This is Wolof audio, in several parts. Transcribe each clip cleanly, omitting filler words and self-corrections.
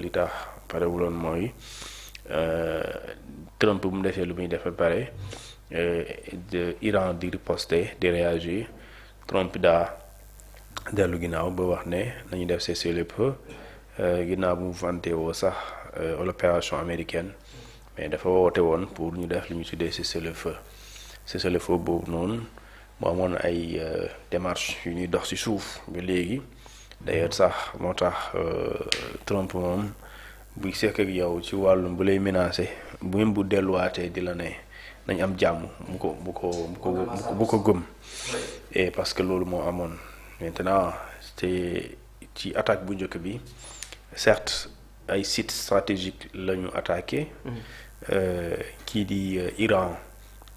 li tax parewuloon mooy Trump bu mu defee lu muy def ba pare de Iran di riposter di réagir Trump daa dellu ginnaaw ba wax ne nañu def cessez-le-feu ginnaaw bu mu vanté woo sax l'opération américaine mais dafa woote woon pour ñu def li ñu tuddee cessez-le-feu cessez-le-feu boobu noonu moo amoon ay démarches yu ñuy dox ci suuf ba léegi d'ailleurs sax moo tax Trump moom buy sekk ak yow ci wàllum bu lay menacé bu même bu delluwaatee di la ne nañ am jàmm bu ko gëm et parce que loolu moo amoon maintenant te ci attaque bu njëkk bi certes ay sites stratégiques la ñu attaqué kii di Iran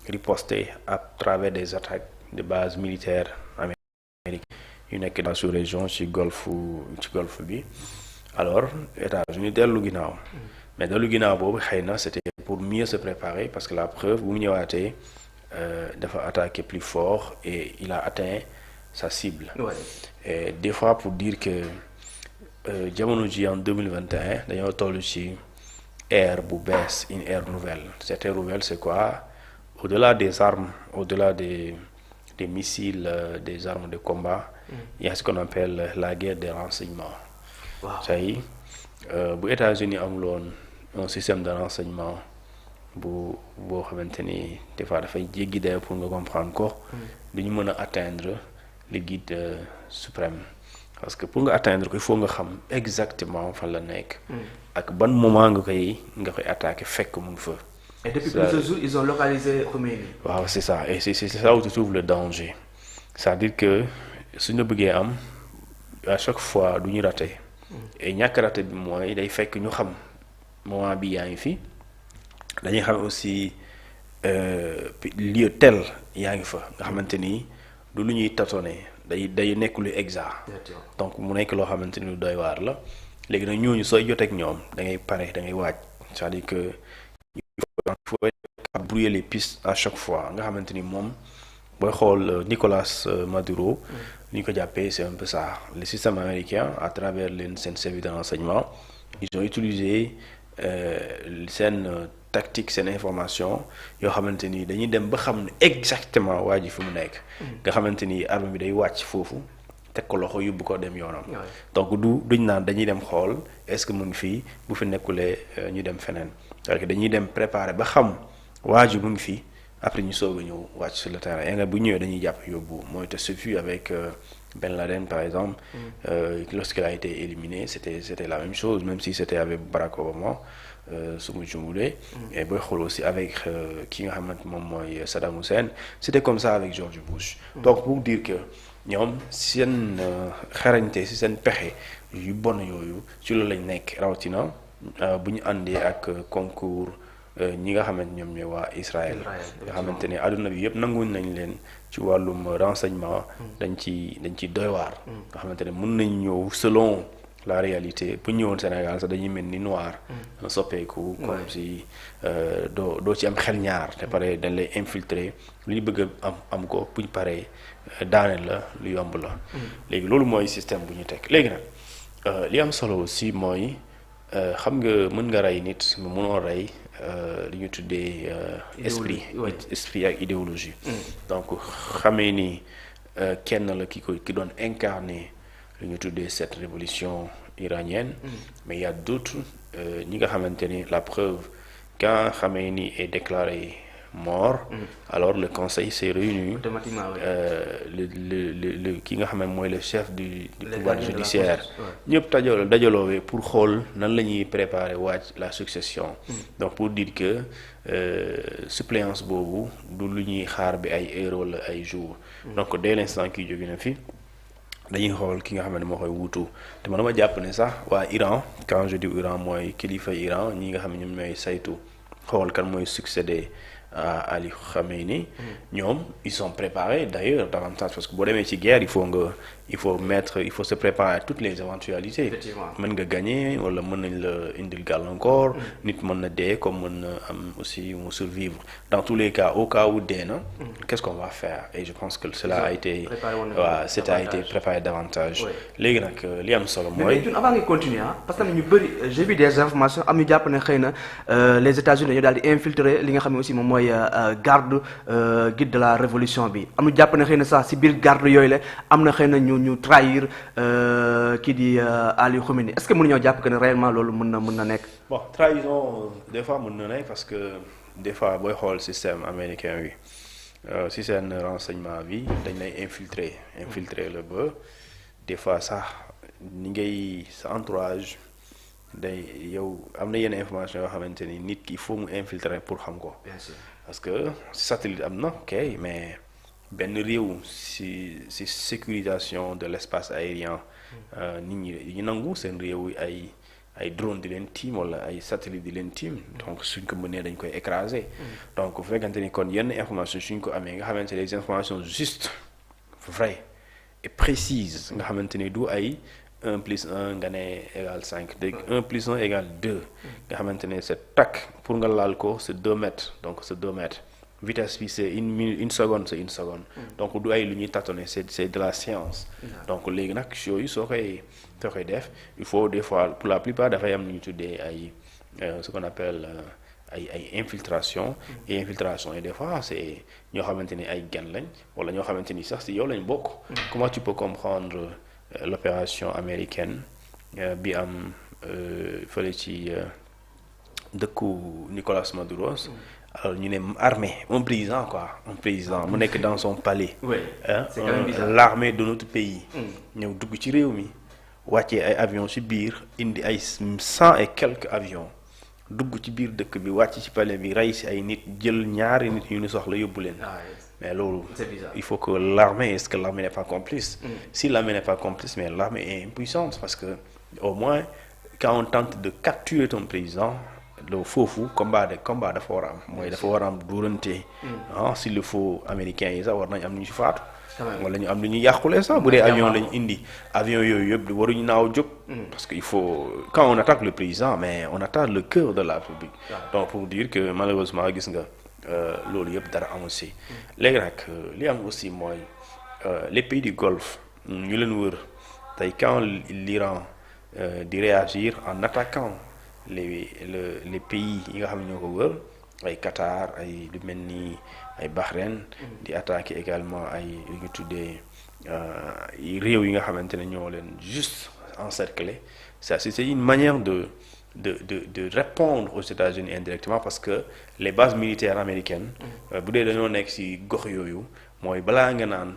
riposté à travers des attaques de bases militaires américaines yu nekk dans sous-région ci golfe bi alors États-Unis dellu ginnaaw mais dellu ginnaaw boobu xëy na c'était pour mieux se préparer parce que la preuve bu mu ñëwaatee dafa attaquer plus fort et il a atteint sa cible. Ouais. Et des fois pour dire que jamono ji en 2021 dañoo toll ci ère bu bees une ère nouvelle cette ère nouvelle c'est quoi au-delà des armes au-delà des missiles des armes de combat il y a ce qu'on appelle la guerre des renseignements. Waaw tey bu États-Unis amuloon un système de renseignement boo xamante ni des fois dafay jéggi dayoo pour nga comprendre ko. dañu mën a atteindre le guide suprême parce que pour nga atteindre ko il faut nga xam exactement fan la nekk. ak ban moment nga koy attaquer fekk mu ngi fa. Et depuis plusieurs jours ils ont localisé Khomeini. waaw c'est ça et c'est là où se trouve le danger c'est-à-dire que suñu bëggee am à chaque fois du ñu rater. et ñàkk raté bi mooy day fekk ñu xam moment bi yaa ngi fi dañuy xam aussi lieu tel yaa ngi fa nga xamante ni du lu ñuy tâtonner day nekk lu exact donc mu nekk loo xamante ni lu doy waar la léegi nag ñooñu sooy joteek ñoom da ngay pare da ngay waaj c'est-à-dire que il faut brouiller les pistes à chaque fois nga xamante ni moom booy xool Nicolas Maduro li ñu ko jàppee c'est un peu ça le système américain à travers seen service de renseignement ils ont utilisé seen tactique seen information yoo xamante ni dañuy dem ba xam ne exactement waa ji fi mu nekk nga xamante ni arme bi day wàcc foofu teg ko loxo yóbbu ko dem yoonam donc duñ naan dañuy dem xool est-ce que mu ngi fii bu fi nekkulee ñu dem feneen parce que dañuy dem préparer ba xam waa ji mu ngi fii après ñu soog a ñëw wàcc sur le terrain et nga bu ñëwee dañuy jàpp yóbbu mooy te ce fut avec Ben Laden par exemple lorsqu'il a été éliminé c'était la même chose même si c'était avec Barack Obama su ma jumulee et booy xool aussi avec ki nga xamante moom mooy Saddam Hussein c'était comme ça avec George Bush donc pour dire que ñoom seen xarañte si seen pexe yu bon yooyu ci loolu lañ nekk rawatina bu ñu àndee ak concours ñi nga xamante ñoom ñooy waa Israël nga xamante ne àdduna bi yëpp nanguñ nañ leen ci wàllum renseignement dañ ci doy waar nga xamante ne mën nañ ñëw selon la réalité bu ñëwoon Sénégal sax dañuy mel ni noir soppeeku comme si doo ci am xel ñaar te pare dañ lay infiltrer lu ñu bëgg am ko buñ paree daaneel la lu yomb la léegi loolu mooy système bu ñu teg léegi nag li am solo aussi mooy xam nga mën nga rey nit mais mënoo rey li ñu tuddee esprit ak idéologie donc xamee ni kenn la ki doon incarner li ñu tuddee cette révolution iranienne mais il y a d'autres ñi nga xamante ni la preuve quand Khamenei est déclaré mort alors le conseil s'est réuni le ki nga xam ne mooy le chef du pouvoir judiciaire ñëpp dajaloowee pour xool nan la ñuy préparer waaj la succession donc pour dire que suppléance boobu du lu ñuy xaar bi ay heures wala ay jours donc dès l'instant kii jóge na fi dañuy xool ki nga xam ne moo koy wuutu te man dama jàpp ne sax waa Iran quand je dis Iran mooy kilifa Iran ñi nga xam ne ñoom ñooy saytu xool kan mooy succéder à Ali Khamenei ñoom ils sont préparés d'ailleurs davantage parce que boo demee ci guerre il faut il faut se préparer à toutes les éventualités. Effectivement. mën nga gagner wala mën nañ la indil gàllankoor. nit mën na dee comme mën na am aussi mu survivre dans tous les cas au cas où dee na. qu'est-ce qu'on va faire et je pense que cela a été préparé davantage. léegi nag li am solo mooy. mais avant nga continuer parce que ñu bëri j'ai vu des informations am ñu jàpp ne xëy na les États-Unis dañoo daal di infiltrer li nga xam ne aussi moom mooy garde guide de la révolution bi am ñu jàpp ne xëy na sax si biir garde yooyu la am na xëy na ñu trahir kii di Ali Khamenei est-ce que mënuñoo jàpp que ne réellement loolu mën na nekk. bon trahison des fois mën na nekk parce que des fois booy xool système américain bi si seen renseignement bi dañ lay infiltrer la ba des fois sax ni ngay sa entourage day yow am na yenn information yoo xamante ni nit ki il faut mu infiltrer pour xam ko. bien sûr parce que satellite am na ok mais benn réew si sécurisation de l'espace aérien nit ñi ñu nangu seen réew ay drone di leen tiim wala ay satellite di leen tiim donc suñ ko mënee dañ koy écraser. donc bu fekkante ni kon yenn information suñ ko amee nga xamante ne les informations justes vraies et précises nga xamante ni du ay 1+1 nga ne égale 5 dégg 1+1 égale 2 nga xamante ne c'est tac pour nga laal ko c'est 2 mètres donc c'est 2 mètres vitesse bi c'est une seconde c'est une seconde donc du ay lu ñuy tâtonner c'est de la science donc léegi nag yooyu soo koy def il faut des fois pour la plupart dafay am lu ñu tuddee ay ce qu'on appelle ay infiltration et infiltration et des fois c'est ñoo xamante ni ay gan lañ wala ñoo xamante ni sax si yow lañ bokk comment tu peux comprendre l'opération américaine bi am fële ci dëkku Nicolas Maduro alors ñu ne armée un président mu nekk dans son palais. oui c'est quand même bizarre. L'armée de notre pays. ñëw dugg ci réew mi wàccee ay avions ci biir indi ay 100 et quelques avions dugg ci biir dëkk bi wàcc ci palais bi rey ci ay nit jël ñaari nit yu ñu soxla yóbbu leen. mais loolu il faut que l'armée est-ce que l'armée n'est pas complice. Si l'armée n'est pas complice mais l'armée est impuissante parce que au moins quand on tente de capturer ton président. loolu foofu combat dafa war a am mooy dafa war a am duurante s'il le faut américains yi sax war nañ am lu ñu ci faatu wala ñu am lu ñu yàqule sax bu dee avion lañu indi avion yooyu yëpp waruñu naaw jóg parce que il faut quand on attaque le président mais on attaque le cœur de la République donc pour dire que malheureusement gis nga loolu yëpp dara amul si léegi nag li am aussi mooy les pays du Golfe ñu leen wër tey quand l'Iran di réagir en attaquant les pays yi nga xam ne ñoo ko wër ay Qatar ay lu mel ni ay Bahreïn di attaquer également ay lu ñu tuddee réew yi nga xamante ne ñoo leen juste encercler ça c'est une manière de répondre aux États-Unis indirectement parce que les bases militaires américaines bu dee dañoo nekk ci gox yooyu mooy balaa nga naan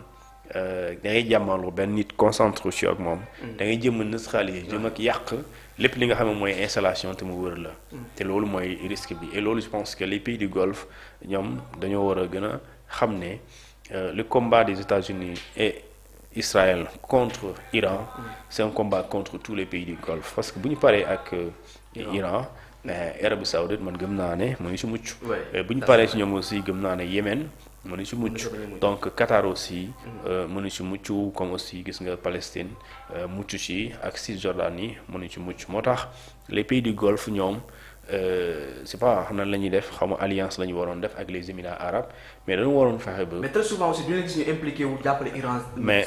da ngay jàmmaloo benn nit concentré ci ak moom da ngay jëm a neutraliser jëm ak yàq lépp li nga xam ne mooy installation te mu wër la te loolu mooy risque bi et loolu je pense que les pays du Golfe ñoom dañoo war a gën a xam ne le combat des États-Unis et Israël contre Iran c'est un combat contre tous les pays du Golfe parce que bu ñu paree ak Iran Arabie Saoudite man gëm naa ne mënu ci mucc bu ñu paree ci ñoom aussi gëm naa ne Yémen mënu ci mucc donc Qatar aussi mënu ci mucc comme aussi gis nga Palestine mucc ci ak Cisjordanie mënu ci mucc moo tax les pays du Golfe ñoom c'est pas xam na la ñuy def xaw ma alliance la ñu waroon def ak les Émirats arabes mais dañu waroon fexe ba. mais très souvent aussi du ñu gis ñu impliqué wu jàppale Iran. mais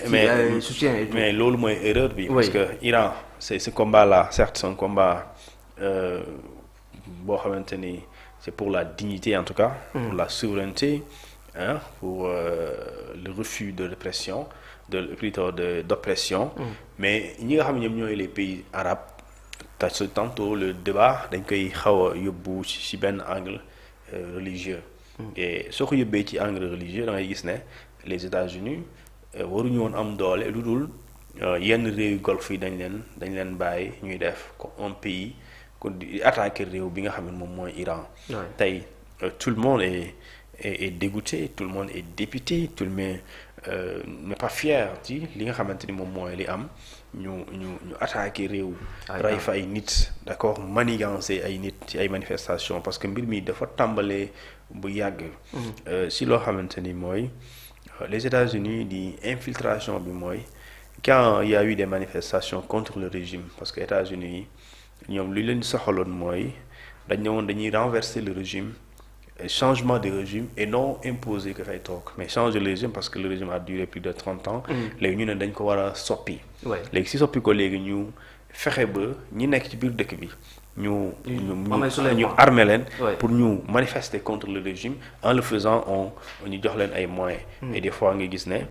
soutien et tout. mais loolu mooy erreur bi. parce que Iran c'est ce combat là certes c'est un combat boo xamante ni c'est pour la dignité en tout cas. pour la souveraineté. Pour le refus de répression plutôt d'oppression mais ñi nga xam ne ñoom ñooy les pays arabes tantôt le débat dañ koy xaw a yóbbu ci benn angle religieux et soo ko yóbbee ci angle religieux da ngay gis ne les États-Unis waruñu woon am doole lu dul yenn réew golfe yi dañ leen bàyyi ñuy def un pays ko di attaquer réew bi nga xam ne moom mooy Iran tey tout le monde est dégoûté tout le monde est dépité tout le monde n'est pas fier ci li nga xamante ni moom mooy li am ñu attaqué réew rey fa ay nit d'accord manigancer ay nit ci ay manifestations parce que mbir mi dafa tàmbalee bu yàgg si loo xamante ni mooy les États-Unis di infiltration bi mooy quand il y a eu des manifestations contre le régime parce que États-Unis yi ñoom lu leen soxaloon mooy dañ ne woon dañuy renverser le régime changement de régime et non imposer que fay toog mais changer le régime parce que le régime a duré plus de 30 ans. léegi ñu ne dañ ko war a soppi. léegi si soppi ko léegi ñu fexe ba ñi nekk ci biir dëkk bi ñu armé leen pour ñu manifester contre le régime en le faisant ñu jox leen ay moyens. et des fois nga gis ne